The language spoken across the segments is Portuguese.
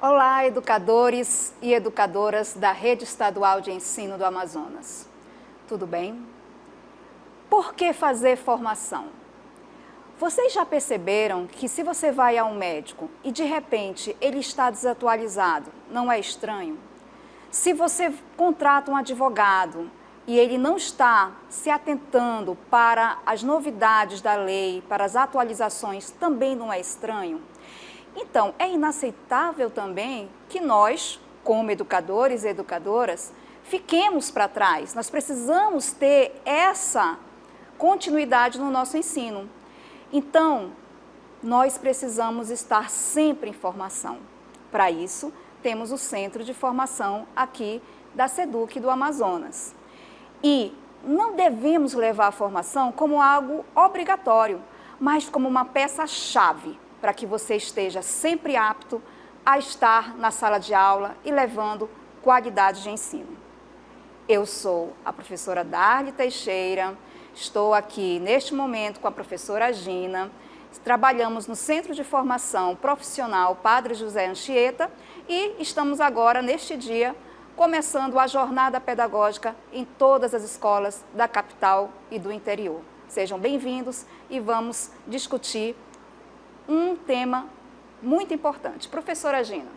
Olá, educadores e educadoras da Rede Estadual de Ensino do Amazonas. Tudo bem? Por que fazer formação? Vocês já perceberam que se você vai a um médico e de repente ele está desatualizado, não é estranho? Se você contrata um advogado e ele não está se atentando para as novidades da lei, para as atualizações, também não é estranho? Então, é inaceitável também que nós, como educadores e educadoras, fiquemos para trás. Nós precisamos ter essa continuidade no nosso ensino. Então, nós precisamos estar sempre em formação. Para isso, temos o Centro de Formação aqui da SEDUC do Amazonas. E não devemos levar a formação como algo obrigatório, mas como uma peça-chave para que você esteja sempre apto a estar na sala de aula e levando qualidade de ensino. Eu sou a professora Darly Teixeira, estou aqui neste momento com a professora Gina, trabalhamos no Centro de Formação Profissional Padre José Anchieta e estamos agora, neste dia, começando a jornada pedagógica em todas as escolas da capital e do interior. Sejam bem-vindos e vamos discutir um tema muito importante. Professora Gina.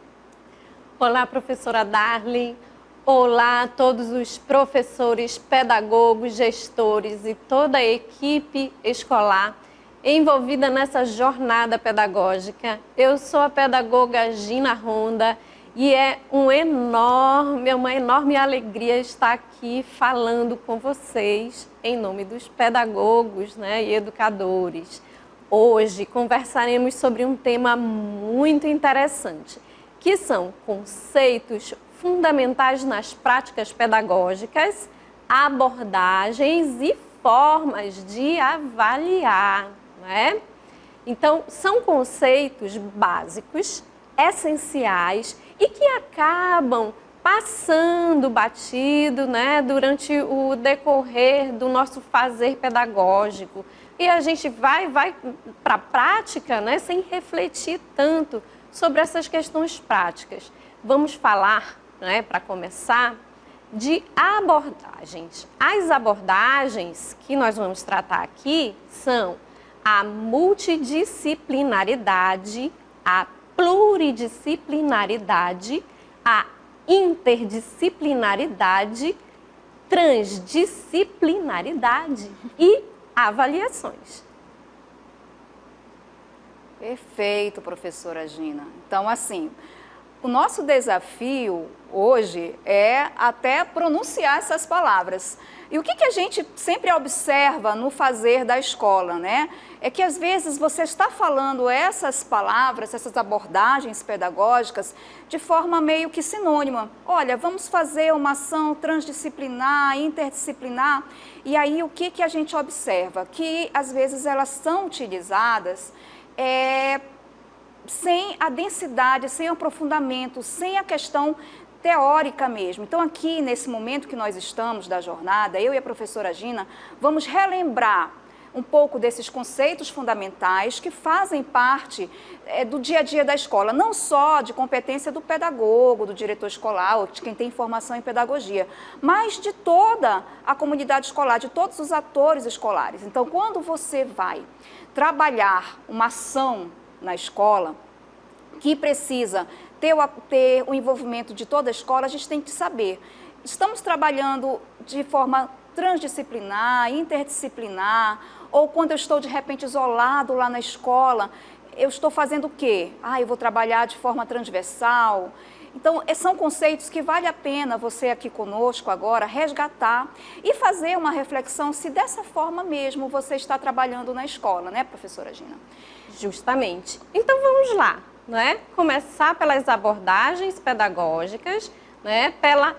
Olá, professora Darly. Olá a todos os professores, pedagogos, gestores e toda a equipe escolar envolvida nessa jornada pedagógica. Eu sou a pedagoga Gina Ronda e é uma enorme alegria estar aqui falando com vocês em nome dos pedagogos, e educadores. Hoje conversaremos sobre um tema muito interessante, que são conceitos fundamentais nas práticas pedagógicas, abordagens e formas de avaliar, Então, são conceitos básicos, essenciais e que acabam passando batido, durante o decorrer do nosso fazer pedagógico. E a gente vai para a prática, sem refletir tanto sobre essas questões práticas. Vamos falar, para começar, de abordagens. As abordagens que nós vamos tratar aqui são a multidisciplinaridade, a pluridisciplinaridade, a interdisciplinaridade, transdisciplinaridade e avaliações. Perfeito, professora Gina. Então, assim, o nosso desafio hoje é até pronunciar essas palavras. E o que a gente sempre observa no fazer da escola, É que às vezes você está falando essas palavras, essas abordagens pedagógicas de forma meio que sinônima. Olha, vamos fazer uma ação transdisciplinar, interdisciplinar. E aí o que a gente observa? Que às vezes elas são utilizadas sem a densidade, sem o aprofundamento, sem a questão teórica mesmo. Então aqui, nesse momento que nós estamos da jornada, eu e a professora Gina, vamos relembrar um pouco desses conceitos fundamentais que fazem parte do dia a dia da escola, não só de competência do pedagogo, do diretor escolar, ou de quem tem formação em pedagogia, mas de toda a comunidade escolar, de todos os atores escolares. Então, quando você vai trabalhar uma ação na escola, que precisa ter o envolvimento de toda a escola, a gente tem que saber, estamos trabalhando de forma transdisciplinar, interdisciplinar, ou quando eu estou de repente isolado lá na escola, eu estou fazendo o quê? Eu vou trabalhar de forma transversal. Então, são conceitos que vale a pena você aqui conosco agora resgatar e fazer uma reflexão se dessa forma mesmo você está trabalhando na escola, professora Gina? Justamente. Então, vamos lá, Começar pelas abordagens pedagógicas, pela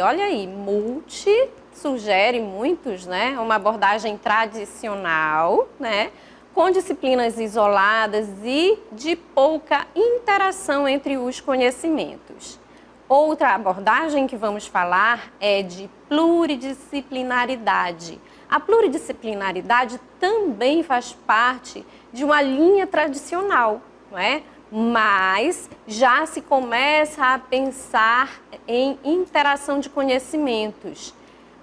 olha aí, sugere muitos, uma abordagem tradicional, com disciplinas isoladas e de pouca interação entre os conhecimentos. Outra abordagem que vamos falar é de pluridisciplinaridade. A pluridisciplinaridade também faz parte de uma linha tradicional, mas já se começa a pensar em interação de conhecimentos.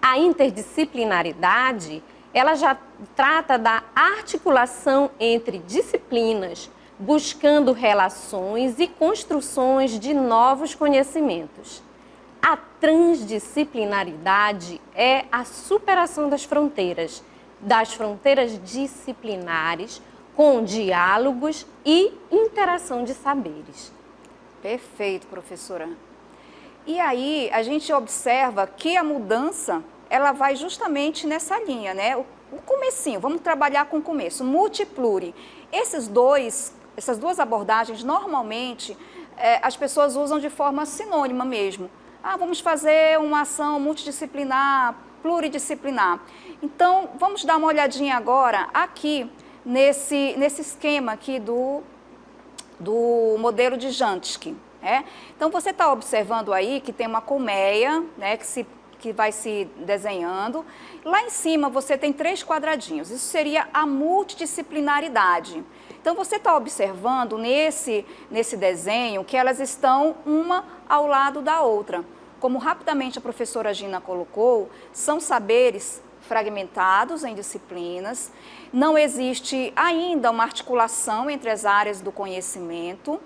A interdisciplinaridade, ela já trata da articulação entre disciplinas, buscando relações e construções de novos conhecimentos. A transdisciplinaridade é a superação das fronteiras disciplinares, com diálogos e interação de saberes. Perfeito, professora. E aí, a gente observa que a mudança, ela vai justamente nessa linha, né? O comecinho, vamos trabalhar com o começo, multipluri. Essas duas abordagens, normalmente, as pessoas usam de forma sinônima mesmo. Vamos fazer uma ação multidisciplinar, pluridisciplinar. Então, vamos dar uma olhadinha agora aqui nesse esquema aqui do modelo de Jansky. Então, você está observando aí que tem uma colmeia, né, que vai se desenhando. Lá em cima você tem 3 quadradinhos, isso seria a multidisciplinaridade. Então, você está observando nesse desenho que elas estão uma ao lado da outra. Como rapidamente a professora Gina colocou, são saberes fragmentados em disciplinas, não existe ainda uma articulação entre as áreas do conhecimento.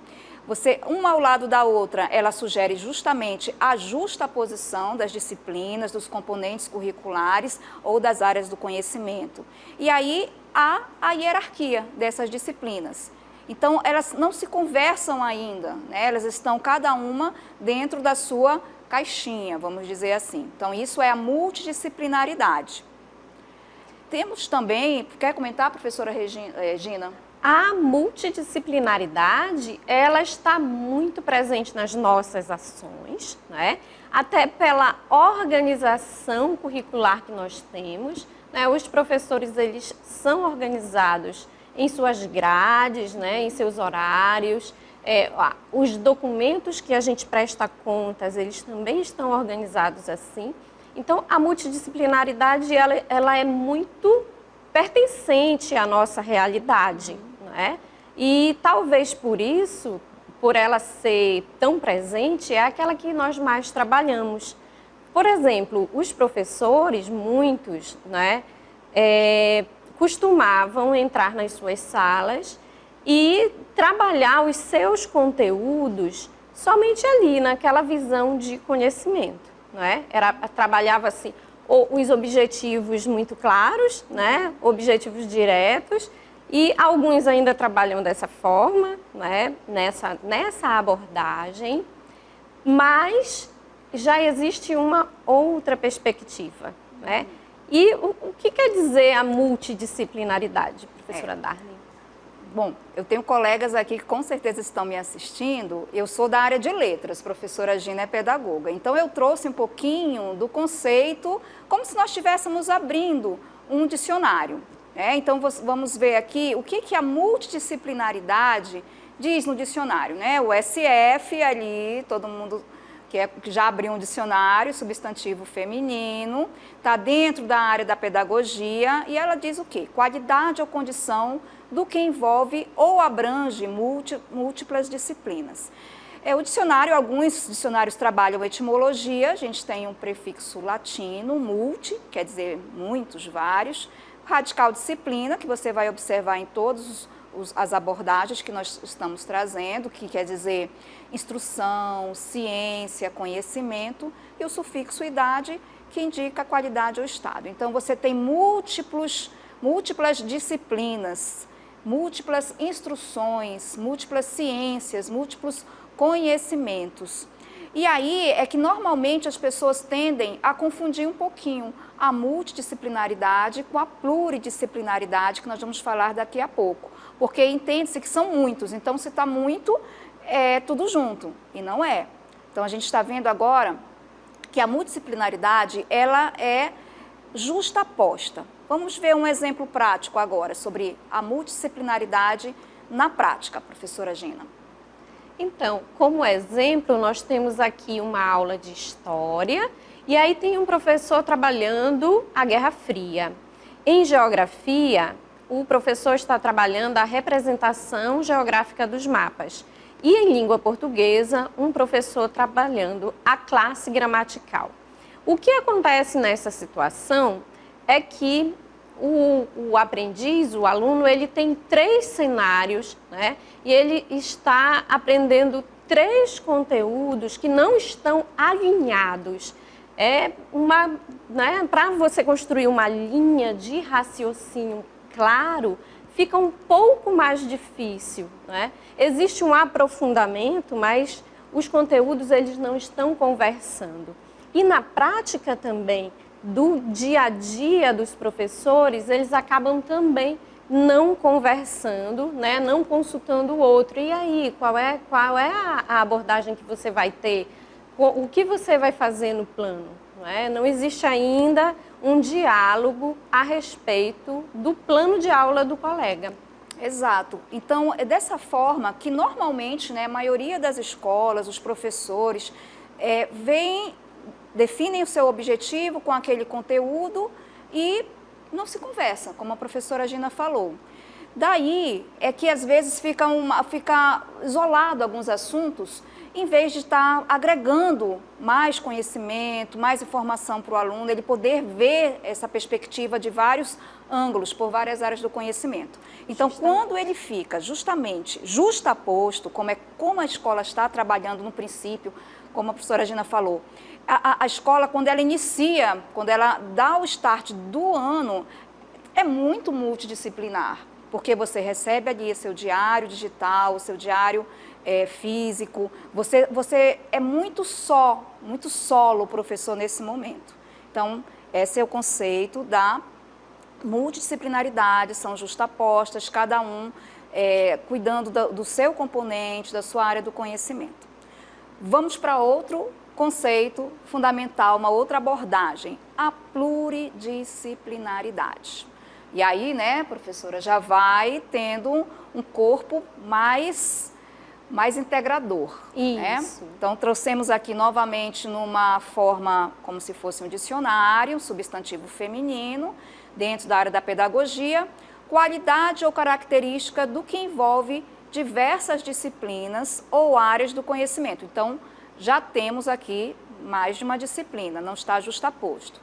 Uma ao lado da outra, ela sugere justamente a justaposição das disciplinas, dos componentes curriculares ou das áreas do conhecimento. E aí há a hierarquia dessas disciplinas. Então, elas não se conversam ainda, né? Elas estão cada uma dentro da sua caixinha, vamos dizer assim. Então, isso é a multidisciplinaridade. Temos também, quer comentar, professora Gina? A multidisciplinaridade, ela está muito presente nas nossas ações, né? Até pela organização curricular que nós temos, né? Os professores, eles são organizados em suas grades, né? Em seus horários. Os documentos que a gente presta contas, eles também estão organizados assim. Então, a multidisciplinaridade, ela é muito pertencente à nossa realidade, não é? E talvez por isso, por ela ser tão presente, é aquela que nós mais trabalhamos. Por exemplo, os professores, muitos, né, costumavam entrar nas suas salas e trabalhar os seus conteúdos somente ali, naquela visão de conhecimento. Não é? Trabalhava-se os objetivos muito claros, né? Objetivos diretos, e alguns ainda trabalham dessa forma, né? nessa abordagem, mas já existe uma outra perspectiva. Né? E o que quer dizer a multidisciplinaridade, professora Darley? Bom, eu tenho colegas aqui que com certeza estão me assistindo. Eu sou da área de letras, professora Gina é pedagoga. Então, eu trouxe um pouquinho do conceito, como se nós estivéssemos abrindo um dicionário. Então, vamos ver aqui o que a multidisciplinaridade diz no dicionário. Né? O SF ali, todo mundo que já abriu um dicionário, substantivo feminino, está dentro da área da pedagogia, e ela diz o quê? Qualidade ou condição do que envolve ou abrange múltiplas disciplinas. O dicionário, alguns dicionários trabalham etimologia, a gente tem um prefixo latino, multi, quer dizer muitos, vários, radical disciplina, que você vai observar em todas as abordagens que nós estamos trazendo, que quer dizer instrução, ciência, conhecimento, e o sufixo idade, que indica a qualidade ou estado. Então, você tem múltiplas disciplinas, múltiplas instruções, múltiplas ciências, múltiplos conhecimentos. E aí é que normalmente as pessoas tendem a confundir um pouquinho a multidisciplinaridade com a pluridisciplinaridade, que nós vamos falar daqui a pouco. Porque entende-se que são muitos, então se está muito, é tudo junto, e não é. Então a gente está vendo agora que a multidisciplinaridade, ela é justaposta. Vamos ver um exemplo prático agora sobre a multidisciplinaridade na prática, professora Gina. Então, como exemplo, nós temos aqui uma aula de história e aí tem um professor trabalhando a Guerra Fria. Em geografia, o professor está trabalhando a representação geográfica dos mapas. e em língua portuguesa, um professor trabalhando a classe gramatical. O que acontece nessa situação é que o aprendiz, o aluno, ele tem 3 cenários, né? E ele está aprendendo 3 conteúdos que não estão alinhados. Para você construir uma linha de raciocínio claro, fica um pouco mais difícil, né? Existe um aprofundamento, mas os conteúdos eles não estão conversando. E na prática também, do dia a dia dos professores, eles acabam também não conversando, né? Não consultando o outro. E aí, qual é a abordagem que você vai ter? O que você vai fazer no plano? Não é? Não existe ainda um diálogo a respeito do plano de aula do colega. Exato. Então, é dessa forma que normalmente, né, a maioria das escolas, os professores, definem o seu objetivo com aquele conteúdo e não se conversa, como a professora Gina falou. Daí é que às vezes fica isolado alguns assuntos, em vez de estar agregando mais conhecimento, mais informação para o aluno, ele poder ver essa perspectiva de vários ângulos, por várias áreas do conhecimento. Então, quando ele fica justamente justaposto, como a escola está trabalhando no princípio, como a professora Gina falou, a escola, quando ela inicia, quando ela dá o start do ano, é muito multidisciplinar, porque você recebe ali seu diário digital, o seu diário físico, você é muito solo o professor nesse momento. Então, esse é o conceito da multidisciplinaridade, são justapostas, cada um cuidando do seu componente, da sua área do conhecimento. Vamos para outro conceito fundamental, uma outra abordagem, a pluridisciplinaridade. E aí, né, professora, já vai tendo um corpo mais integrador. Isso. Né? Então, trouxemos aqui novamente numa forma como se fosse um dicionário, um substantivo feminino, dentro da área da pedagogia, qualidade ou característica do que envolve diversas disciplinas ou áreas do conhecimento. Então, já temos aqui mais de uma disciplina, não está justaposto.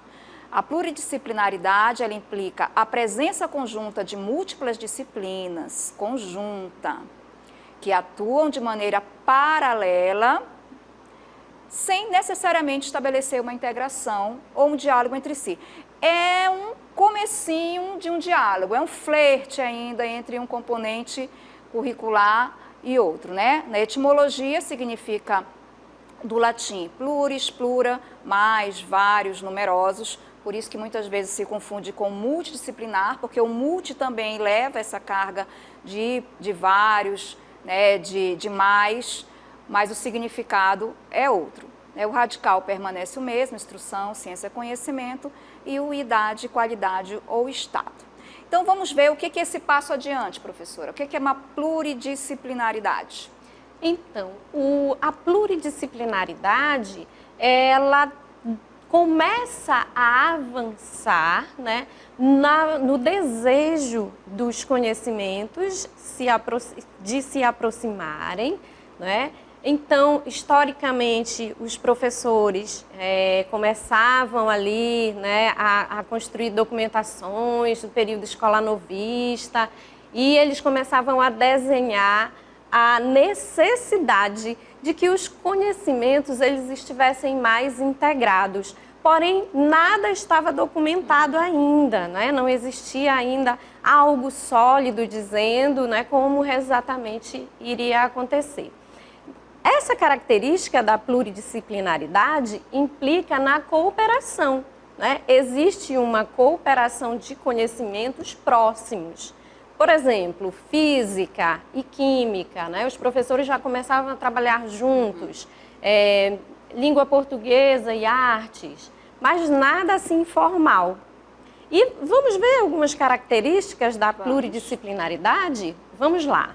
A pluridisciplinaridade, ela implica a presença conjunta de múltiplas disciplinas, que atuam de maneira paralela, sem necessariamente estabelecer uma integração ou um diálogo entre si. É um comecinho de um diálogo, é um flerte ainda entre um componente curricular e outro, né? Na etimologia significa do latim pluris, plura, mais, vários, numerosos, por isso que muitas vezes se confunde com multidisciplinar, porque o multi também leva essa carga de vários, né, de mais, mas o significado é outro. O radical permanece o mesmo, instrução, ciência, conhecimento, e o idade, qualidade ou estado. Então, vamos ver o que é esse passo adiante, professora. O que é uma pluridisciplinaridade? Então, a pluridisciplinaridade, ela começa a avançar, né, no desejo dos conhecimentos de se aproximarem, né? Então, historicamente, os professores começavam ali, né, a construir documentações do período escolar novista, e eles começavam a desenhar a necessidade de que os conhecimentos eles estivessem mais integrados. Porém, nada estava documentado ainda, né? Não existia ainda algo sólido dizendo, né, como exatamente iria acontecer. Essa característica da pluridisciplinaridade implica na cooperação, né? Existe uma cooperação de conhecimentos próximos. Por exemplo, física e química, né? Os professores já começavam a trabalhar juntos, língua portuguesa e artes, mas nada assim formal. E vamos ver algumas características da pluridisciplinaridade? Vamos lá.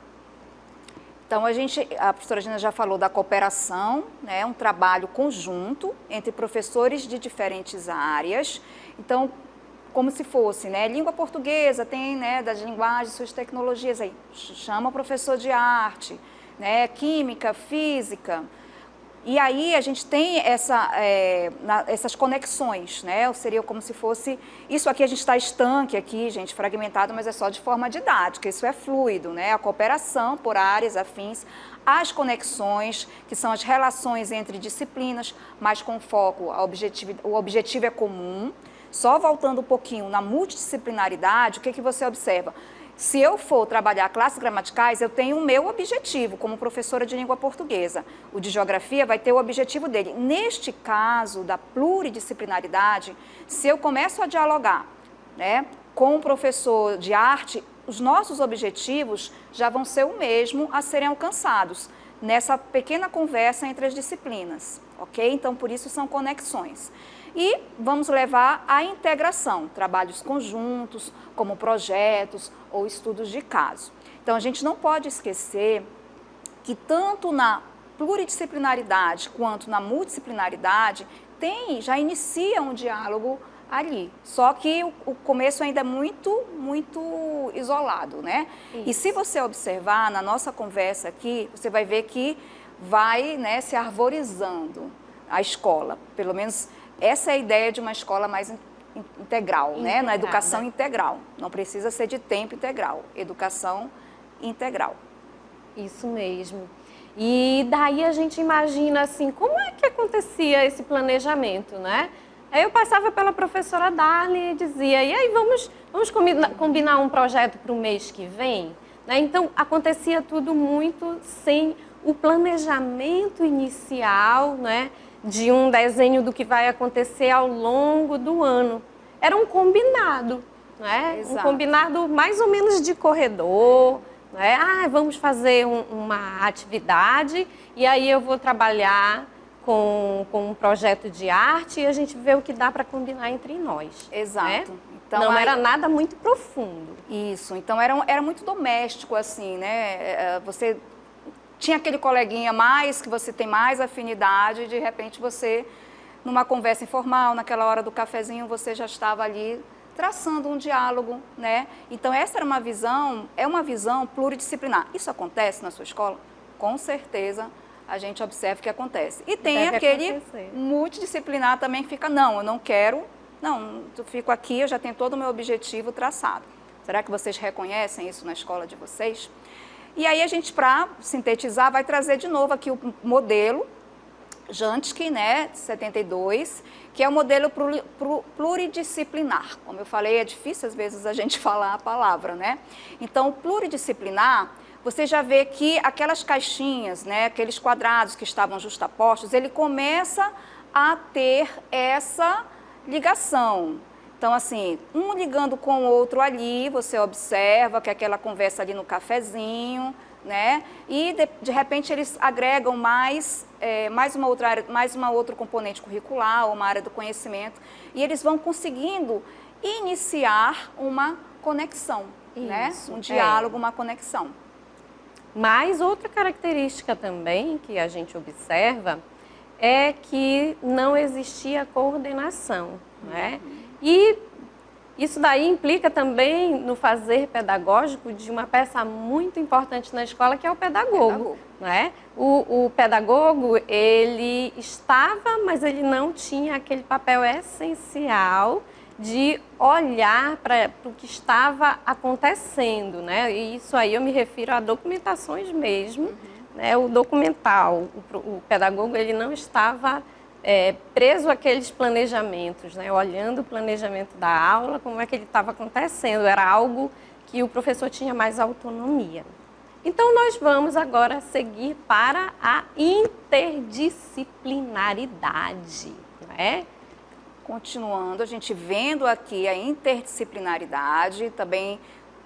Então, a professora Gina já falou da cooperação, né? Um trabalho conjunto entre professores de diferentes áreas. Então, como se fosse, né, língua portuguesa, tem, né, das linguagens, suas tecnologias aí, chama o professor de arte, né? Química, física. E aí a gente tem essas conexões, né? Seria como se fosse... Isso aqui a gente está estanque aqui, gente, fragmentado, mas é só de forma didática, isso é fluido, né? A cooperação por áreas afins, as conexões, que são as relações entre disciplinas, mas com foco, o objetivo é comum. Só voltando um pouquinho na multidisciplinaridade, o que você observa? Se eu for trabalhar classes gramaticais, eu tenho o meu objetivo como professora de língua portuguesa. O de geografia vai ter o objetivo dele. Neste caso da pluridisciplinaridade, se eu começo a dialogar, né, com o professor de arte, os nossos objetivos já vão ser o mesmo a serem alcançados nessa pequena conversa entre as disciplinas, ok? Então, por isso são conexões. E vamos levar à integração, trabalhos conjuntos, como projetos ou estudos de caso. Então, a gente não pode esquecer que tanto na pluridisciplinaridade quanto na multidisciplinaridade já inicia um diálogo ali. Só que o começo ainda é muito isolado, né? Isso. E se você observar na nossa conversa aqui, você vai ver que vai, né, se arvorizando a escola, pelo menos... Essa é a ideia de uma escola mais integral, né? Na educação integral. Não precisa ser de tempo integral, educação integral. Isso mesmo. E daí a gente imagina assim, como é que acontecia esse planejamento, né? Aí eu passava pela professora Darly e dizia, e aí vamos combinar um projeto para o mês que vem? Né? Então acontecia tudo muito sem o planejamento inicial, né? De um desenho do que vai acontecer ao longo do ano. Era um combinado, né? Exato. Um combinado mais ou menos de corredor, né? Ah, vamos fazer uma atividade e aí eu vou trabalhar com um projeto de arte e a gente vê o que dá para combinar entre nós. Exato. Né? Então, não era nada muito profundo. Isso, então era muito doméstico, assim, né? Você... Tinha aquele coleguinha mais, que você tem mais afinidade, e de repente você, numa conversa informal, naquela hora do cafezinho, você já estava ali traçando um diálogo, né? Então essa era uma visão pluridisciplinar. Isso acontece na sua escola? Com certeza a gente observa que acontece. E tem aquele multidisciplinar também que fica, não, eu não quero, não, eu fico aqui, eu já tenho todo o meu objetivo traçado. Será que vocês reconhecem isso na escola de vocês? E aí a gente, para sintetizar, vai trazer de novo aqui o modelo Jansky, né, de 72, que é o modelo pluridisciplinar. Como eu falei, é difícil às vezes a gente falar a palavra, né? Então, o pluridisciplinar, você já vê que aquelas caixinhas, né, aqueles quadrados que estavam justapostos, ele começa a ter essa ligação. Então, assim, um ligando com o outro ali, você observa que aquela conversa ali no cafezinho, né? E, de repente, eles agregam mais uma outra área, mais uma outra componente curricular, ou uma área do conhecimento, e eles vão conseguindo iniciar uma conexão, né? Um diálogo, uma conexão. Mas outra característica também que a gente observa é que não existia coordenação, né? E isso daí implica também no fazer pedagógico de uma peça muito importante na escola, que é o pedagogo. Né? O pedagogo, ele estava, mas ele não tinha aquele papel essencial de olhar para o que estava acontecendo. Né? E isso aí eu me refiro a documentações mesmo. Né? O documental, o pedagogo, ele não estava... preso àqueles planejamentos, né? Olhando o planejamento da aula, como é que ele estava acontecendo, era algo que o professor tinha mais autonomia. Então, nós vamos agora seguir para a interdisciplinaridade, né? Continuando, a gente vendo aqui a interdisciplinaridade, também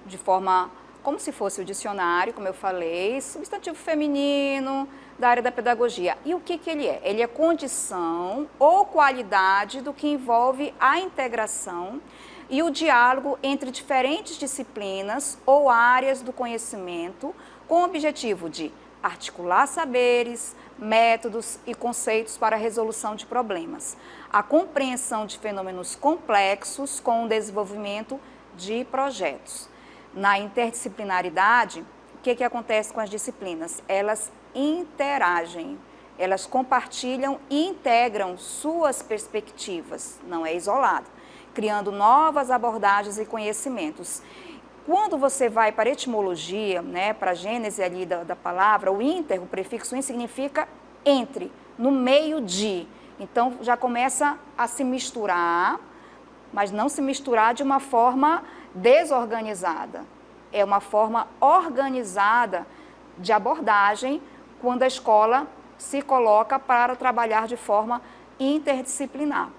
de forma, como se fosse o dicionário, como eu falei, substantivo feminino, da área da pedagogia. E o que ele é? Ele é condição ou qualidade do que envolve a integração e o diálogo entre diferentes disciplinas ou áreas do conhecimento, com o objetivo de articular saberes, métodos e conceitos para a resolução de problemas, a compreensão de fenômenos complexos com o desenvolvimento de projetos. Na interdisciplinaridade, que acontece com as disciplinas? Elas interagem, elas compartilham e integram suas perspectivas, não é isolado, criando novas abordagens e conhecimentos. Quando você vai para a etimologia, né, para a gênese ali da palavra, o inter, o prefixo in significa entre, no meio de. Então, já começa a se misturar, mas não se misturar de uma forma desorganizada. É uma forma organizada de abordagem quando a escola se coloca para trabalhar de forma interdisciplinar.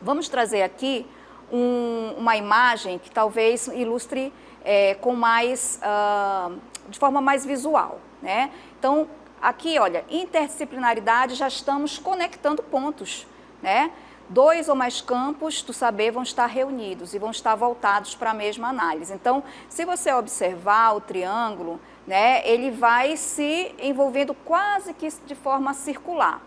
Vamos trazer aqui uma imagem que talvez ilustre com mais, de forma mais visual, né? Então, aqui, olha, interdisciplinaridade, já estamos conectando pontos, né? 2 ou mais campos do saber vão estar reunidos e vão estar voltados para a mesma análise. Então, se você observar o triângulo, né, ele vai se envolvendo quase que de forma circular.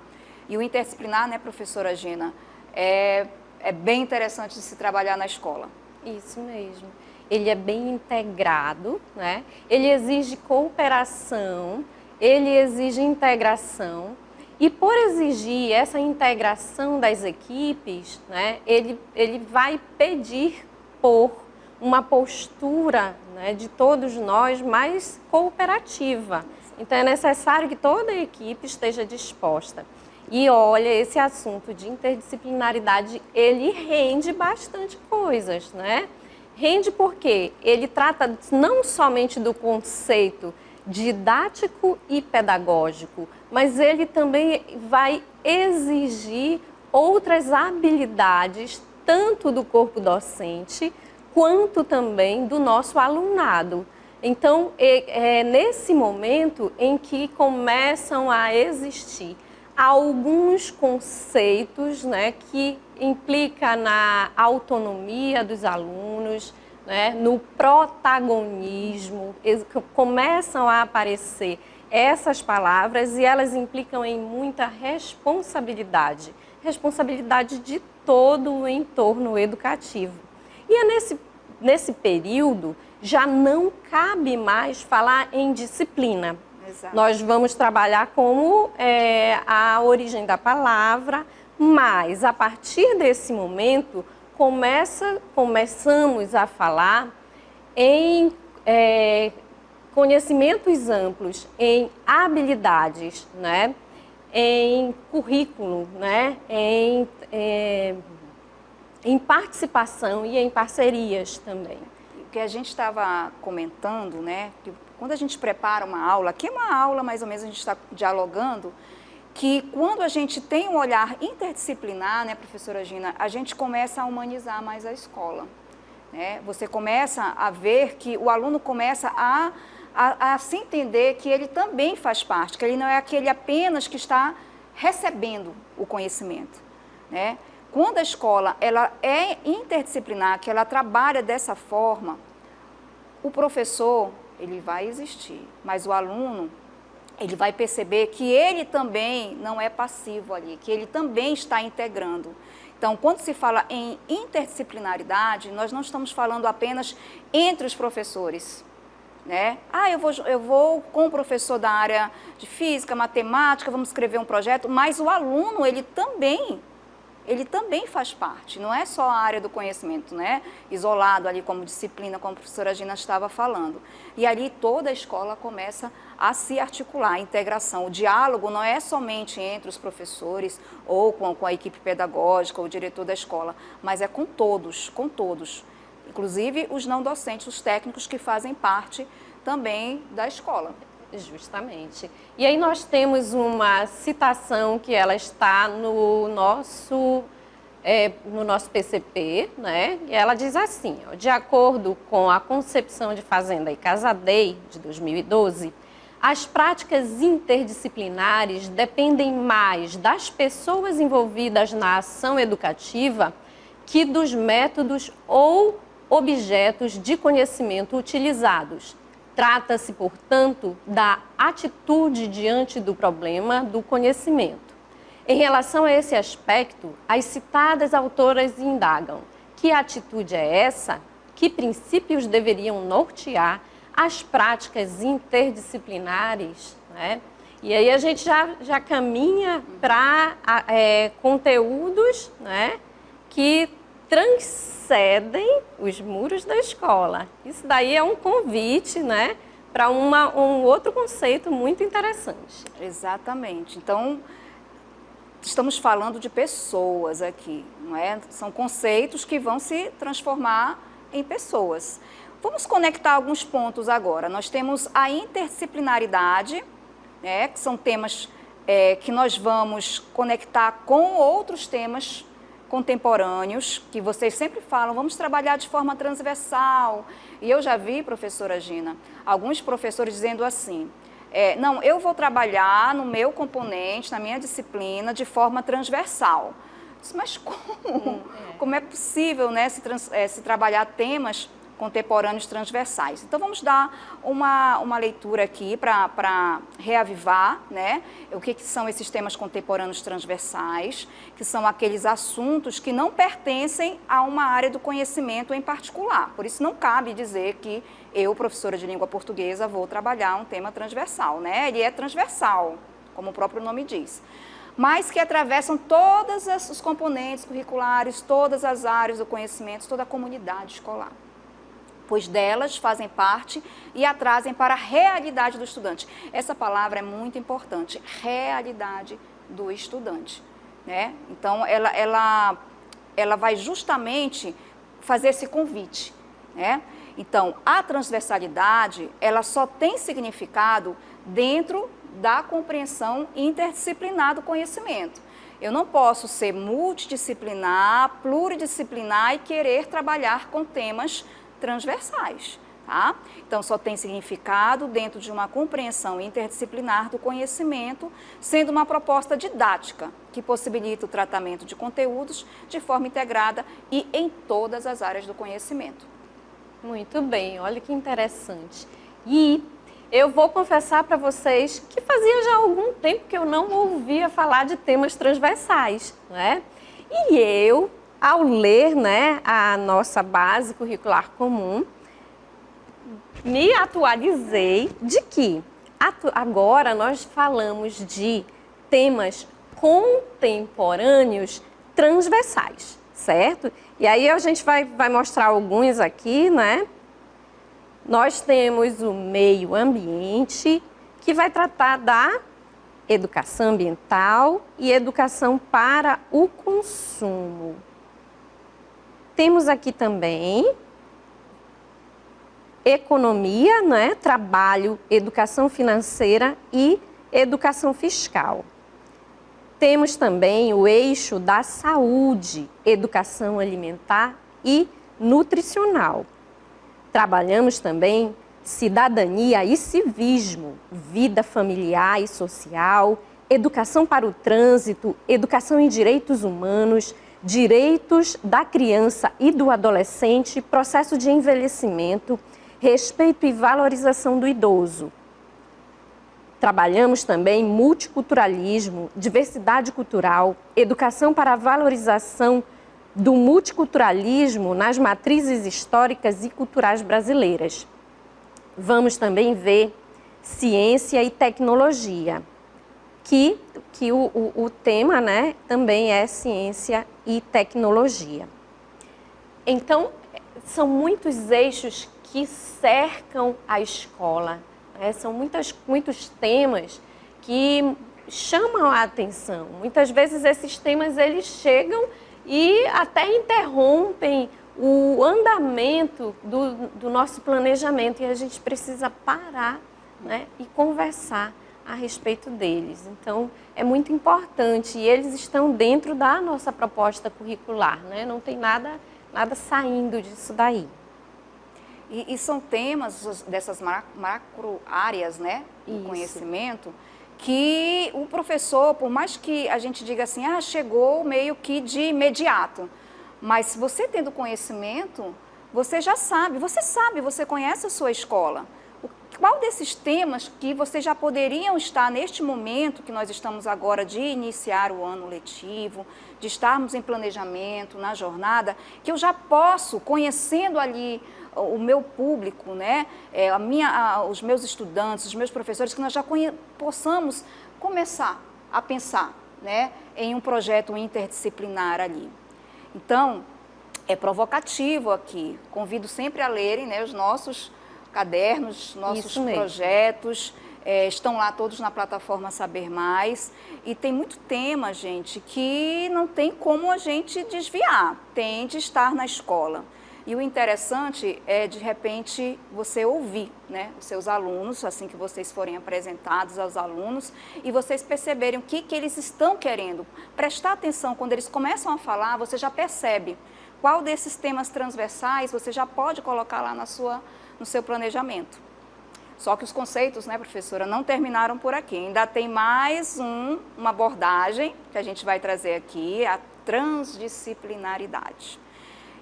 E o interdisciplinar, né, professora Gina, é bem interessante de se trabalhar na escola. Isso mesmo. Ele é bem integrado, né? Ele exige cooperação, ele exige integração. E por exigir essa integração das equipes, né, ele vai pedir por uma postura, né, de todos nós mais cooperativa. Então é necessário que toda a equipe esteja disposta. E olha, esse assunto de interdisciplinaridade, ele rende bastante coisas, né? Rende porque ele trata não somente do conceito didático e pedagógico, mas ele também vai exigir outras habilidades, tanto do corpo docente, quanto também do nosso alunado. Então, é nesse momento em que começam a existir alguns conceitos, né, que implica na autonomia dos alunos, né, no protagonismo, começam a aparecer essas palavras e elas implicam em muita responsabilidade, responsabilidade de todo o entorno educativo. E é nesse período já não cabe mais falar em disciplina. Exato. Nós vamos trabalhar como a origem da palavra, mas a partir desse momento começamos a falar em conhecimentos amplos, em habilidades, né? Em currículo, né? Em participação e em parcerias também. O que a gente estava comentando, né? Que quando a gente prepara uma aula, aqui é uma aula mais ou menos, a gente está dialogando, que quando a gente tem um olhar interdisciplinar, né, professora Gina, a gente começa a humanizar mais a escola, né? Você começa a ver que o aluno começa a se entender que ele também faz parte, que ele não é aquele apenas que está recebendo o conhecimento, né? Quando a escola ela é interdisciplinar, que ela trabalha dessa forma, o professor ele vai existir, mas o aluno ele vai perceber que ele também não é passivo ali, que ele também está integrando. Então, quando se fala em interdisciplinaridade, nós não estamos falando apenas entre os professores, né? Eu vou com o professor da área de física, matemática, vamos escrever um projeto, mas o aluno, ele também faz parte, não é só a área do conhecimento, né? Isolado ali como disciplina, como a professora Gina estava falando. E ali toda a escola começa a se articular, a integração. O diálogo não é somente entre os professores ou com a equipe pedagógica, ou o diretor da escola, mas é com todos, inclusive os não docentes, os técnicos que fazem parte também da escola. Justamente. E aí nós temos uma citação que ela está no nosso PCP, né? E ela diz assim, ó, de acordo com a Concepção de Fazenda e Casadei, de 2012, as práticas interdisciplinares dependem mais das pessoas envolvidas na ação educativa que dos métodos ou objetos de conhecimento utilizados. Trata-se, portanto, da atitude diante do problema do conhecimento. Em relação a esse aspecto, as citadas autoras indagam: que atitude é essa? Que princípios deveriam nortear as práticas interdisciplinares, né? E aí a gente já caminha para conteúdos, né, que transcendem os muros da escola. Isso daí é um convite, né, para um outro conceito muito interessante. Exatamente. Então, estamos falando de pessoas aqui, não é? São conceitos que vão se transformar em pessoas. Vamos conectar alguns pontos agora. Nós temos a interdisciplinaridade, né, que são temas que nós vamos conectar com outros temas contemporâneos, que vocês sempre falam, vamos trabalhar de forma transversal. E eu já vi, professora Gina, alguns professores dizendo assim, não, eu vou trabalhar no meu componente, na minha disciplina, de forma transversal. Mas como? Como é possível, né, se trabalhar temas contemporâneos transversais? Então, vamos dar uma leitura aqui para reavivar, né, o que são esses temas contemporâneos transversais, que são aqueles assuntos que não pertencem a uma área do conhecimento em particular. Por isso, não cabe dizer que eu, professora de língua portuguesa, vou trabalhar um tema transversal, né? Ele é transversal, como o próprio nome diz, mas que atravessam todos os componentes curriculares, todas as áreas do conhecimento, toda a comunidade escolar, pois delas fazem parte e a trazem para a realidade do estudante. Essa palavra é muito importante, realidade do estudante, né? Então, ela vai justamente fazer esse convite, né? Então, a transversalidade, ela só tem significado dentro da compreensão interdisciplinar do conhecimento. Eu não posso ser multidisciplinar, pluridisciplinar e querer trabalhar com temas transversais, tá? Então, só tem significado dentro de uma compreensão interdisciplinar do conhecimento, sendo uma proposta didática que possibilita o tratamento de conteúdos de forma integrada e em todas as áreas do conhecimento. Muito bem, olha que interessante. E eu vou confessar para vocês que fazia já algum tempo que eu não ouvia falar de temas transversais, né? E eu, ao ler, né, a nossa base curricular comum, me atualizei de que agora nós falamos de temas contemporâneos transversais, certo? E aí a gente vai mostrar alguns aqui, né? Nós temos o meio ambiente, que vai tratar da educação ambiental e educação para o consumo. Temos aqui também economia, né? Trabalho, educação financeira e educação fiscal. Temos também o eixo da saúde, educação alimentar e nutricional. Trabalhamos também cidadania e civismo, vida familiar e social, educação para o trânsito, educação em direitos humanos, direitos da criança e do adolescente, processo de envelhecimento, respeito e valorização do idoso. Trabalhamos também multiculturalismo, diversidade cultural, educação para a valorização do multiculturalismo nas matrizes históricas e culturais brasileiras. Vamos também ver ciência e tecnologia, que o tema, né, também é ciência e tecnologia. Então, são muitos eixos que cercam a escola. São muitos temas que chamam a atenção. Muitas vezes esses temas eles chegam e até interrompem o andamento do nosso planejamento e a gente precisa parar, né, e conversar a respeito deles. Então, é muito importante e eles estão dentro da nossa proposta curricular, né? Não tem nada saindo disso daí. E são temas dessas macro áreas, né, do conhecimento, que o professor, por mais que a gente diga assim, chegou meio que de imediato, mas se você tendo conhecimento, você já sabe, você conhece a sua escola. qual desses temas que vocês já poderiam estar neste momento que nós estamos agora de iniciar o ano letivo, de estarmos em planejamento, na jornada, que eu já posso, conhecendo ali o meu público, né, os meus estudantes, os meus professores, que nós já possamos começar a pensar, né, em um projeto interdisciplinar ali. Então, é provocativo aqui. Convido sempre a lerem, né, os nossos cadernos, nossos projetos, estão lá todos na plataforma Saber Mais, e tem muito tema, gente, que não tem como a gente desviar, tem de estar na escola. E o interessante é, de repente, você ouvir, né, os seus alunos, assim que vocês forem apresentados aos alunos, e vocês perceberem o que eles estão querendo. Prestar atenção, quando eles começam a falar, você já percebe qual desses temas transversais você já pode colocar lá no seu planejamento. Só que os conceitos, né, professora, não terminaram por aqui. Ainda tem mais uma abordagem que a gente vai trazer aqui, a transdisciplinaridade.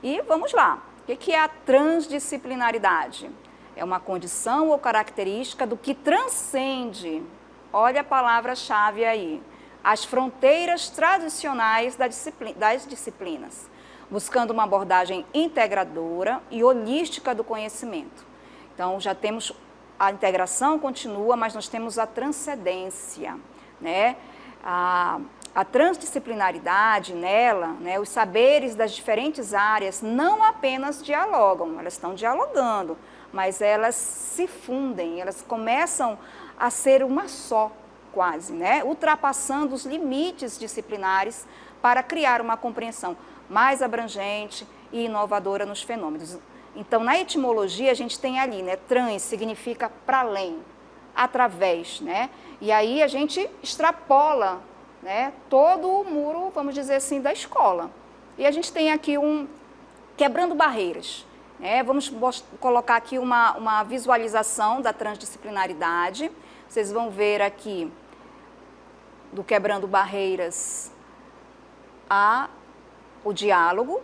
E vamos lá. O que é a transdisciplinaridade? É uma condição ou característica do que transcende, olha a palavra-chave aí, as fronteiras tradicionais das disciplinas, buscando uma abordagem integradora e holística do conhecimento. Então, já temos a integração continua, mas nós temos a transcendência, né? A transdisciplinaridade nela, né, os saberes das diferentes áreas não apenas dialogam, elas estão dialogando, mas elas se fundem, elas começam a ser uma só, quase, né, ultrapassando os limites disciplinares para criar uma compreensão mais abrangente e inovadora nos fenômenos. Então, na etimologia, a gente tem ali, né, trans significa para além, através, né, e aí a gente extrapola, né, todo o muro, vamos dizer assim, da escola. E a gente tem aqui quebrando barreiras. Né? Vamos colocar aqui uma visualização da transdisciplinaridade. Vocês vão ver aqui, do quebrando barreiras, o diálogo,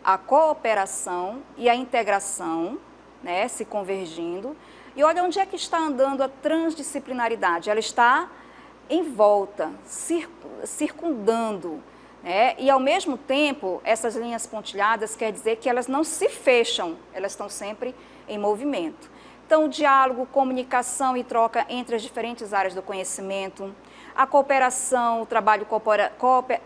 a cooperação e a integração, né, se convergindo. E olha onde é que está andando a transdisciplinaridade. Ela está em volta, circundando, né? E ao mesmo tempo, essas linhas pontilhadas quer dizer que elas não se fecham, elas estão sempre em movimento. Então, o diálogo, comunicação e troca entre as diferentes áreas do conhecimento, a cooperação, o trabalho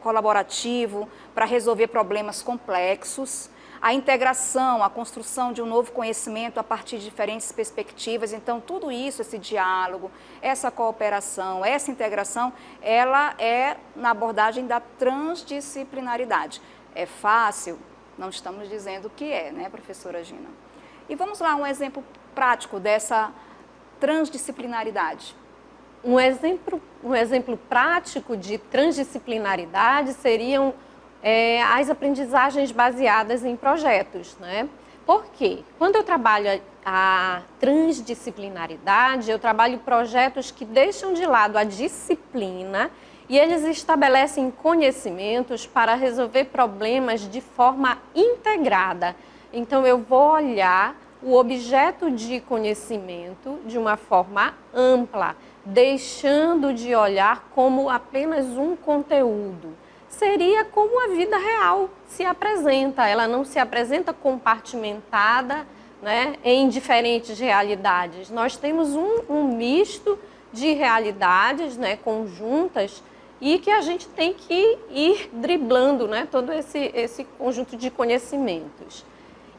colaborativo para resolver problemas complexos, a integração, a construção de um novo conhecimento a partir de diferentes perspectivas. Então, tudo isso, esse diálogo, essa cooperação, essa integração, ela é na abordagem da transdisciplinaridade. É fácil? Não estamos dizendo que é, né, professora Gina? E vamos lá, um exemplo prático dessa transdisciplinaridade. Um exemplo prático de transdisciplinaridade seriam as aprendizagens baseadas em projetos, né? Por quê? Quando eu trabalho a transdisciplinaridade, eu trabalho projetos que deixam de lado a disciplina e eles estabelecem conhecimentos para resolver problemas de forma integrada. Então, eu vou olhar o objeto de conhecimento de uma forma ampla, deixando de olhar como apenas um conteúdo. Seria como a vida real se apresenta, ela não se apresenta compartimentada, né, em diferentes realidades. Nós temos um misto de realidades, né, conjuntas, e que a gente tem que ir driblando, né, todo esse conjunto de conhecimentos.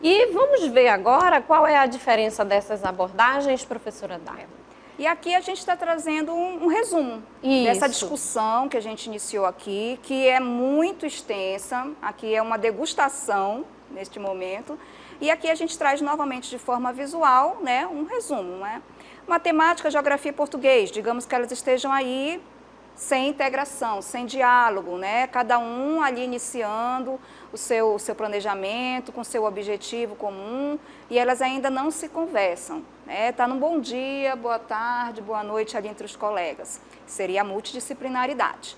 E vamos ver agora qual é a diferença dessas abordagens, professora Darla. E aqui a gente está trazendo um resumo dessa discussão que a gente iniciou aqui, que é muito extensa, aqui é uma degustação neste momento, e aqui a gente traz novamente de forma visual, né, um resumo, né? Matemática, geografia e português, digamos que elas estejam aí sem integração, sem diálogo, né? Cada um ali iniciando o seu planejamento, com seu objetivo comum, e elas ainda não se conversam. Está num bom dia, boa tarde, boa noite ali entre os colegas. Seria a multidisciplinaridade.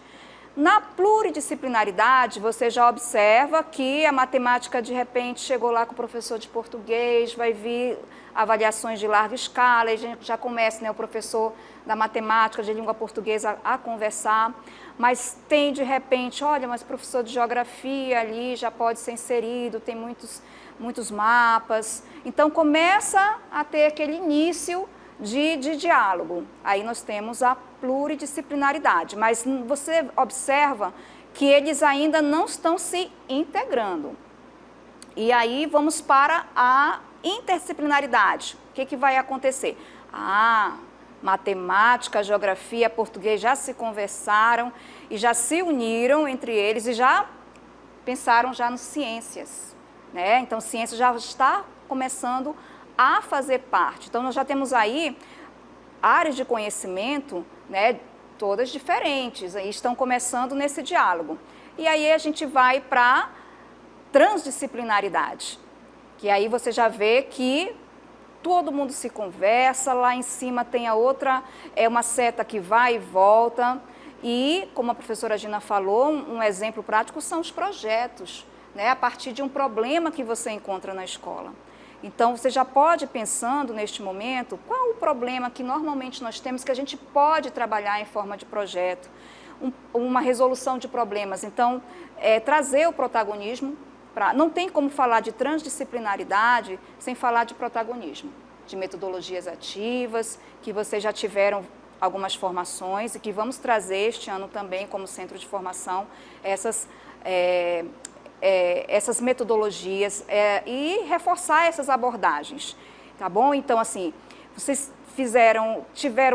Na pluridisciplinaridade, você já observa que a matemática, de repente, chegou lá com o professor de português, vai vir avaliações de larga escala, e a gente já começa, né, o professor da matemática, de língua portuguesa, a conversar. Mas tem, de repente, olha, mas o professor de geografia ali já pode ser inserido, tem muitos mapas. Então, começa a ter aquele início de diálogo. Aí nós temos a pluridisciplinaridade, mas você observa que eles ainda não estão se integrando. E aí vamos para a interdisciplinaridade. O que vai acontecer? Matemática, geografia, português já se conversaram e já se uniram entre eles e já pensaram já nas ciências, né? Então, ciência já está começando a fazer parte. Então, nós já temos aí áreas de conhecimento, né, todas diferentes, aí estão começando nesse diálogo. E aí a gente vai para transdisciplinaridade, que aí você já vê que todo mundo se conversa, lá em cima tem a outra, uma seta que vai e volta. E, como a professora Gina falou, um exemplo prático são os projetos, né, a partir de um problema que você encontra na escola. Então, você já pode ir pensando neste momento, qual o problema que normalmente nós temos que a gente pode trabalhar em forma de projeto, uma resolução de problemas. Então, trazer o protagonismo, não tem como falar de transdisciplinaridade sem falar de protagonismo, de metodologias ativas, que vocês já tiveram algumas formações e que vamos trazer este ano também como centro de formação essas metodologias e reforçar essas abordagens, tá bom? Então, assim, vocês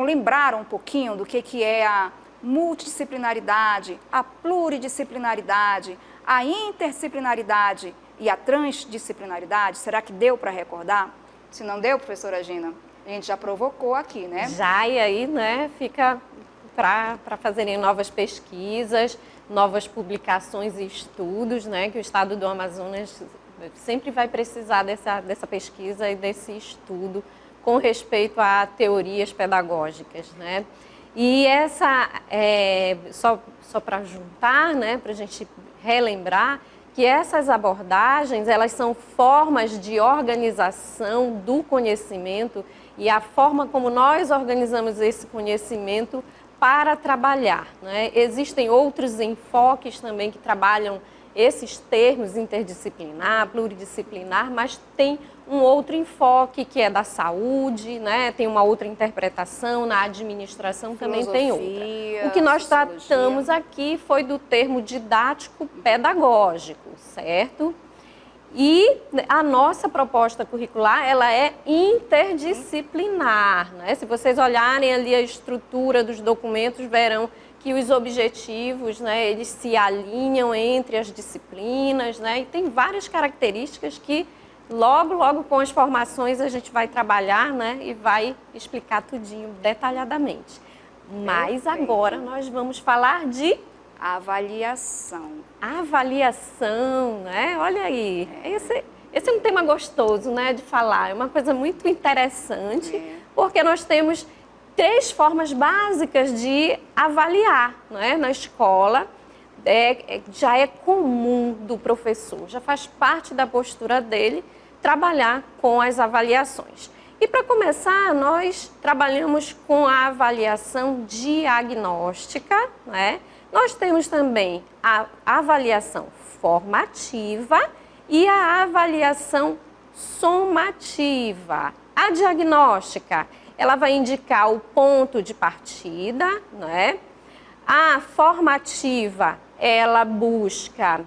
lembraram um pouquinho do que é a multidisciplinaridade, a pluridisciplinaridade, a interdisciplinaridade e a transdisciplinaridade? Será que deu para recordar? Se não deu, professora Gina, a gente já provocou aqui, né? Já, e aí, né, fica para fazerem novas pesquisas, novas publicações e estudos, né, que o Estado do Amazonas sempre vai precisar dessa pesquisa e desse estudo com respeito a teorias pedagógicas, né? E só para juntar, né, para a gente relembrar que essas abordagens, elas são formas de organização do conhecimento e a forma como nós organizamos esse conhecimento para trabalhar, né? Existem outros enfoques também que trabalham esses termos interdisciplinar, pluridisciplinar, mas tem um outro enfoque que é da saúde, né? Tem uma outra interpretação, na administração também tem outra. O que nós tratamos aqui foi do termo didático-pedagógico, certo? E a nossa proposta curricular, ela é interdisciplinar, né? Se vocês olharem ali a estrutura dos documentos, verão que os objetivos, né, eles se alinham entre as disciplinas, né? E tem várias características que logo com as formações a gente vai trabalhar, né, e vai explicar tudinho detalhadamente. Mas agora nós vamos falar de avaliação. Avaliação, né? Olha aí, esse é um tema gostoso, né, de falar. É uma coisa muito interessante, porque nós temos 3 formas básicas de avaliar, né? Na escola. Já é comum do professor, já faz parte da postura dele trabalhar com as avaliações. E para começar, nós trabalhamos com a avaliação diagnóstica, né? Nós temos também a avaliação formativa e a avaliação somativa. A diagnóstica, ela vai indicar o ponto de partida, né? A formativa, ela busca...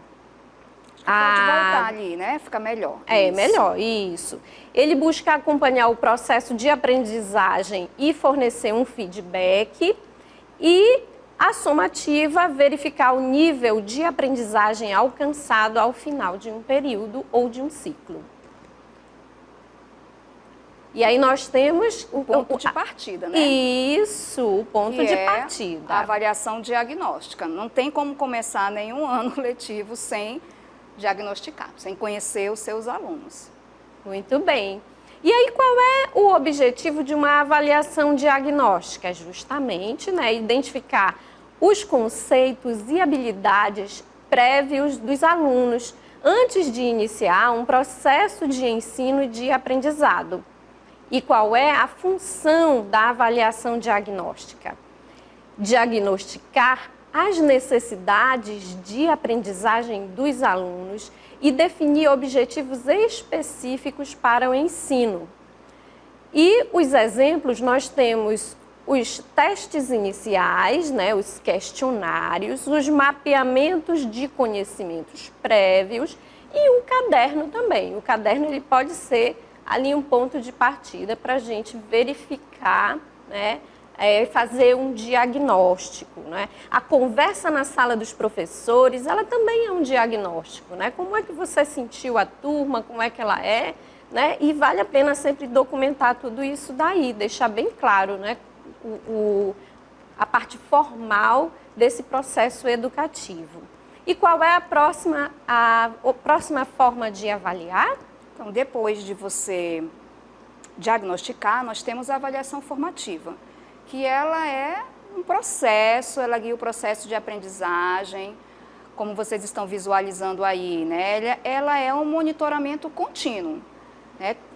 Pode voltar ali, né? Fica melhor. Melhor, isso. Ele busca acompanhar o processo de aprendizagem e fornecer um feedback. E a somativa, verificar o nível de aprendizagem alcançado ao final de um período ou de um ciclo. E aí nós temos o ponto de partida, né? Isso, o ponto de partida. A avaliação diagnóstica. Não tem como começar nenhum ano letivo sem diagnosticar, sem conhecer os seus alunos. Muito bem. E aí, qual é o objetivo de uma avaliação diagnóstica? Justamente, né, identificar os conceitos e habilidades prévios dos alunos antes de iniciar um processo de ensino e de aprendizado. E qual é a função da avaliação diagnóstica? Diagnosticar as necessidades de aprendizagem dos alunos e definir objetivos específicos para o ensino. E os exemplos, nós temos os testes iniciais, né, os questionários, os mapeamentos de conhecimentos prévios e o caderno também. O caderno ele pode ser ali um ponto de partida para a gente verificar, né, fazer um diagnóstico, né? A conversa na sala dos professores, ela também é um diagnóstico, né? Como é que você sentiu a turma, como é que ela é, né? E vale a pena sempre documentar tudo isso daí, deixar bem claro, né? A parte formal desse processo educativo. E qual é a próxima forma de avaliar? Então, depois de você diagnosticar, nós temos a avaliação formativa, que ela é um processo, ela guia o processo de aprendizagem, como vocês estão visualizando aí, né? Ela é um monitoramento contínuo.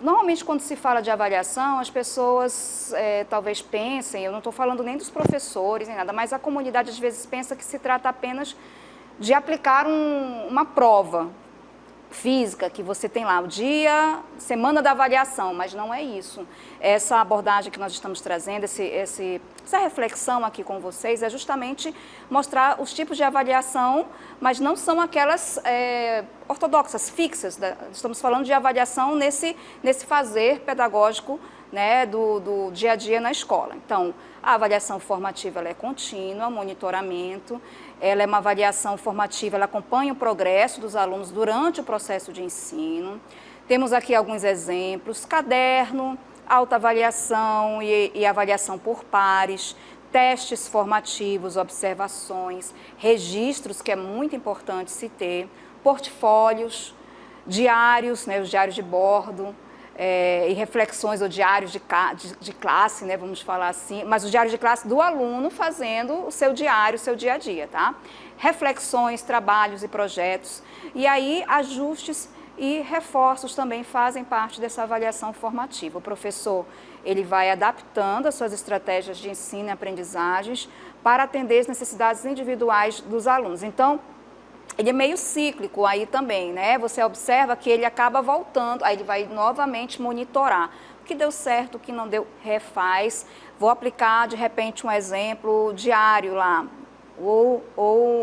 Normalmente, quando se fala de avaliação, as pessoas talvez pensem, eu não estou falando nem dos professores, nem nada, mas a comunidade às vezes pensa que se trata apenas de aplicar uma prova física, que você tem lá o dia, semana da avaliação, mas não é isso. Essa abordagem que nós estamos trazendo, essa reflexão aqui com vocês, é justamente mostrar os tipos de avaliação, mas não são aquelas ortodoxas, fixas. Estamos falando de avaliação nesse fazer pedagógico, né, do dia a dia na escola. Então, a avaliação formativa ela é contínua, monitoramento, ela é uma avaliação formativa, ela acompanha o progresso dos alunos durante o processo de ensino. Temos aqui alguns exemplos: caderno, autoavaliação e avaliação por pares, testes formativos, observações, registros, que é muito importante se ter, portfólios, diários, né, os diários de bordo, e reflexões ou diários de classe, né, vamos falar assim, mas o diário de classe do aluno fazendo o seu diário, o seu dia a dia, tá? Reflexões, trabalhos e projetos, e aí ajustes e reforços também fazem parte dessa avaliação formativa. O professor, ele vai adaptando as suas estratégias de ensino e aprendizagens para atender as necessidades individuais dos alunos. Então, ele é meio cíclico aí também, né? Você observa que ele acaba voltando, aí ele vai novamente monitorar. O que deu certo, o que não deu, refaz. Vou aplicar, de repente, um exemplo diário lá, ou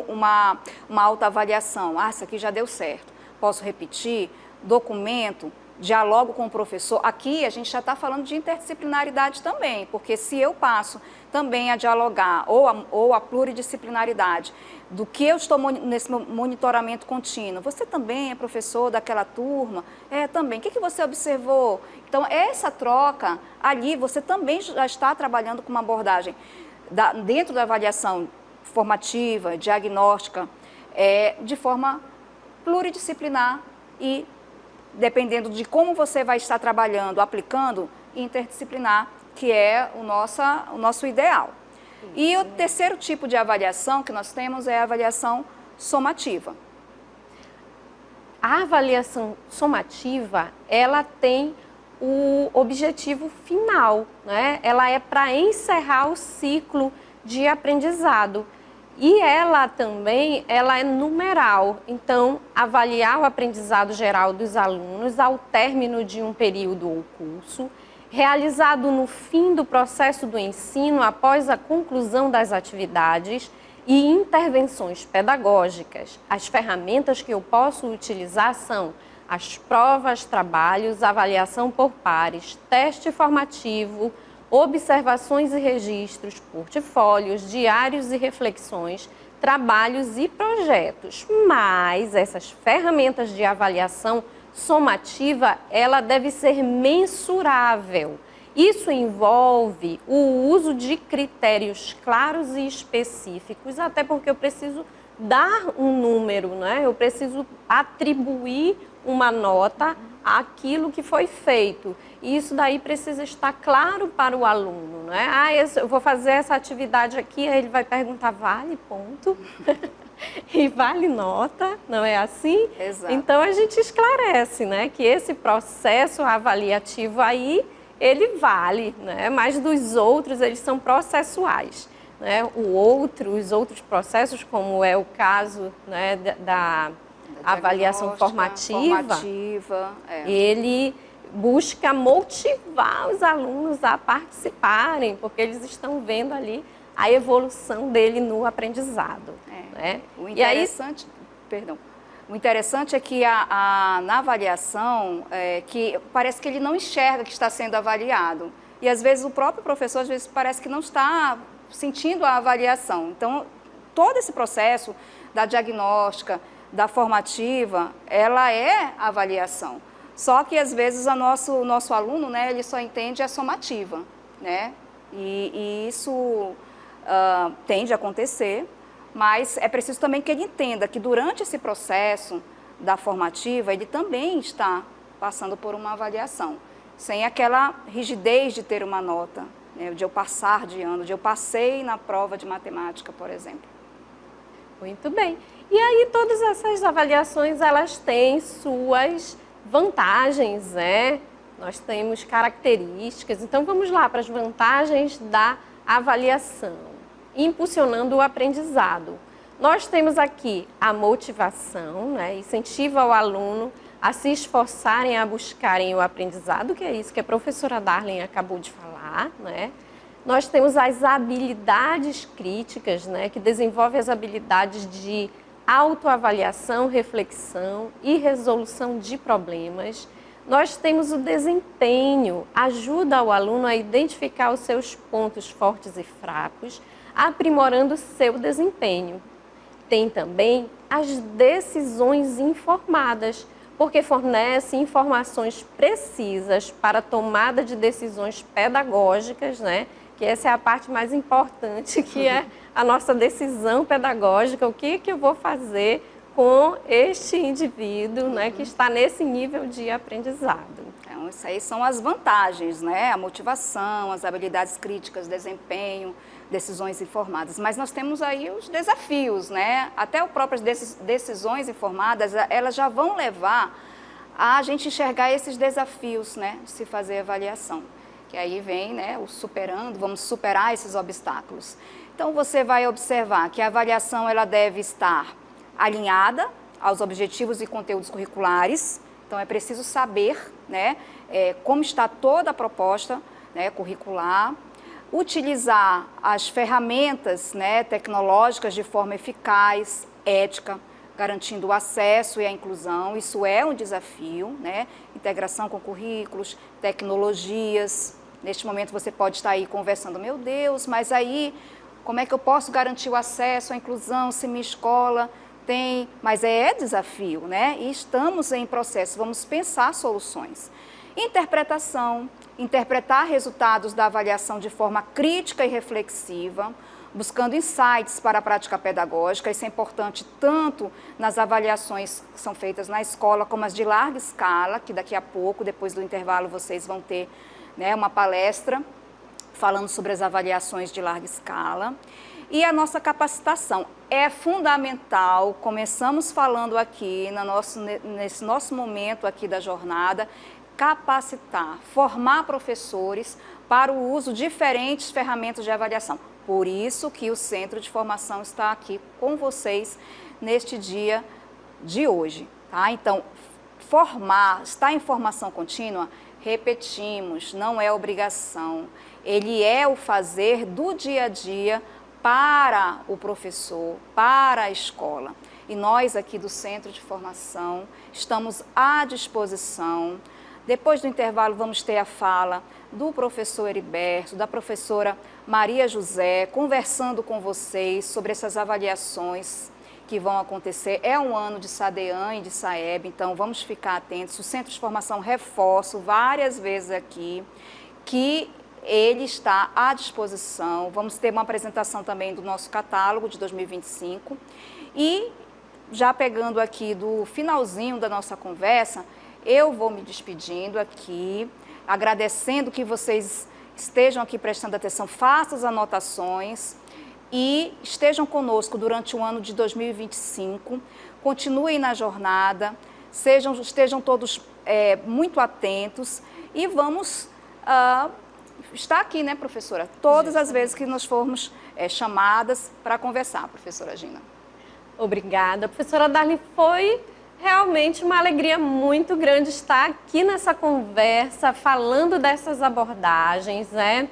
uma autoavaliação. Ah, isso aqui já deu certo. Posso repetir? Documento, dialogo com o professor. Aqui a gente já está falando de interdisciplinaridade também, porque se eu passo também a dialogar, ou a pluridisciplinaridade, do que eu estou nesse monitoramento contínuo. Você também é professor daquela turma? Também. O que você observou? Então, essa troca ali, você também já está trabalhando com uma abordagem dentro da avaliação formativa, diagnóstica, de forma pluridisciplinar e, dependendo de como você vai estar trabalhando, aplicando, interdisciplinar, que é o nosso ideal. E o terceiro tipo de avaliação que nós temos é a avaliação somativa. A avaliação somativa, ela tem o objetivo final, né? Ela é para encerrar o ciclo de aprendizado. E ela também, ela é numeral, então avaliar o aprendizado geral dos alunos ao término de um período ou curso, realizado no fim do processo do ensino após a conclusão das atividades e intervenções pedagógicas. As ferramentas que eu posso utilizar são as provas, trabalhos, avaliação por pares, teste formativo, observações e registros, portfólios, diários e reflexões, trabalhos e projetos. Mas essas ferramentas de avaliação somativa, ela deve ser mensurável. Isso envolve o uso de critérios claros e específicos, até porque eu preciso dar um número, né? Eu preciso atribuir uma nota aquilo que foi feito. E isso daí precisa estar claro para o aluno, né? Eu vou fazer essa atividade aqui, aí ele vai perguntar, vale ponto? E vale nota, não é assim? Exato. Então a gente esclarece, né, que esse processo avaliativo aí, ele vale, né? Mas dos outros, eles são processuais, né? Os outros processos, como é o caso, né, da avaliação formativa, ele busca motivar os alunos a participarem, porque eles estão vendo ali a evolução dele no aprendizado. Né? O interessante, o interessante é que na avaliação, que parece que ele não enxerga que está sendo avaliado. E às vezes o próprio professor, às vezes, parece que não está sentindo a avaliação. Então, todo esse processo da diagnóstica, da formativa, ela é avaliação. Só que às vezes o nosso aluno, né, ele só entende a somativa, né? E isso tende a acontecer, mas é preciso também que ele entenda que durante esse processo da formativa, ele também está passando por uma avaliação, sem aquela rigidez de ter uma nota, né, de eu passar de ano, de eu passei na prova de matemática, por exemplo. Muito bem. E aí todas essas avaliações, elas têm suas vantagens, né? Nós temos características. Então vamos lá para as vantagens da avaliação, impulsionando o aprendizado. Nós temos aqui a motivação, né? Incentiva o aluno a se esforçarem, a buscarem o aprendizado, que é isso que a professora Darlene acabou de falar, né? Nós temos as habilidades críticas, né? Que desenvolve as habilidades de autoavaliação, reflexão e resolução de problemas. Nós temos o desempenho, ajuda o aluno a identificar os seus pontos fortes e fracos, aprimorando o seu desempenho. Tem também as decisões informadas, porque fornece informações precisas para a tomada de decisões pedagógicas, né? Que essa é a parte mais importante, que é a nossa decisão pedagógica, o que eu vou fazer com este indivíduo, né, que está nesse nível de aprendizado. Então, isso aí são as vantagens, né? A motivação, as habilidades críticas, desempenho, decisões informadas. Mas nós temos aí os desafios, né? Até as próprias decisões informadas, elas já vão levar a gente enxergar esses desafios, né, de se fazer avaliação. Que aí vem, né, o superando, vamos superar esses obstáculos. Então, você vai observar que a avaliação ela deve estar alinhada aos objetivos e conteúdos curriculares. Então, é preciso saber, né, como está toda a proposta, né, curricular, utilizar as ferramentas, né, tecnológicas de forma eficaz, ética, garantindo o acesso e a inclusão. Isso é um desafio, né? Integração com currículos, tecnologias. Neste momento você pode estar aí conversando, meu Deus, mas aí como é que eu posso garantir o acesso à inclusão se minha escola tem... Mas é desafio, né? E estamos em processo, vamos pensar soluções. Interpretação, interpretar resultados da avaliação de forma crítica e reflexiva, buscando insights para a prática pedagógica. Isso é importante tanto nas avaliações que são feitas na escola, como as de larga escala, que daqui a pouco, depois do intervalo, vocês vão ter, né, uma palestra falando sobre as avaliações de larga escala. E a nossa capacitação é fundamental, começamos falando aqui, nesse nosso momento aqui da jornada, capacitar, formar professores para o uso de diferentes ferramentas de avaliação. Por isso que o Centro de Formação está aqui com vocês neste dia de hoje. Tá? Então, formar, estar em formação contínua, repetimos, não é obrigação. Ele é o fazer do dia a dia para o professor, para a escola. E nós aqui do Centro de Formação estamos à disposição. Depois do intervalo vamos ter a fala do professor Heriberto, da professora Maria José, conversando com vocês sobre essas avaliações que vão acontecer. É um ano de SADEAN e de SAEB, então vamos ficar atentos. O Centro de Formação reforço várias vezes aqui que ele está à disposição. Vamos ter uma apresentação também do nosso catálogo de 2025. E já pegando aqui do finalzinho da nossa conversa, eu vou me despedindo aqui, agradecendo que vocês estejam aqui prestando atenção, façam as anotações e estejam conosco durante o ano de 2025. Continuem na jornada, estejam todos muito atentos e vamos estar aqui, né, professora? Todas as vezes que nós formos chamadas para conversar, professora Gina. Obrigada. Professora Darly, foi realmente uma alegria muito grande estar aqui nessa conversa, falando dessas abordagens, né?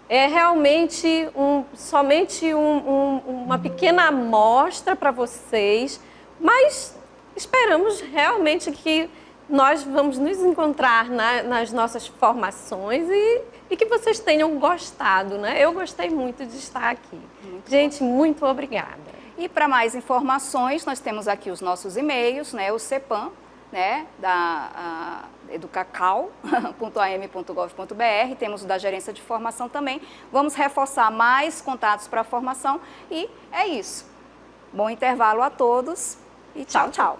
É realmente somente uma pequena amostra para vocês, mas esperamos realmente que nós vamos nos encontrar nas nossas formações e que vocês tenham gostado, né? Eu gostei muito de estar aqui. Gente, muito obrigada. E para mais informações, nós temos aqui os nossos e-mails, né? O CEPAM, né? Da educacau.am.gov.br, temos o da gerência de formação também. Vamos reforçar mais contatos para a formação e é isso. Bom intervalo a todos e tchau, tchau.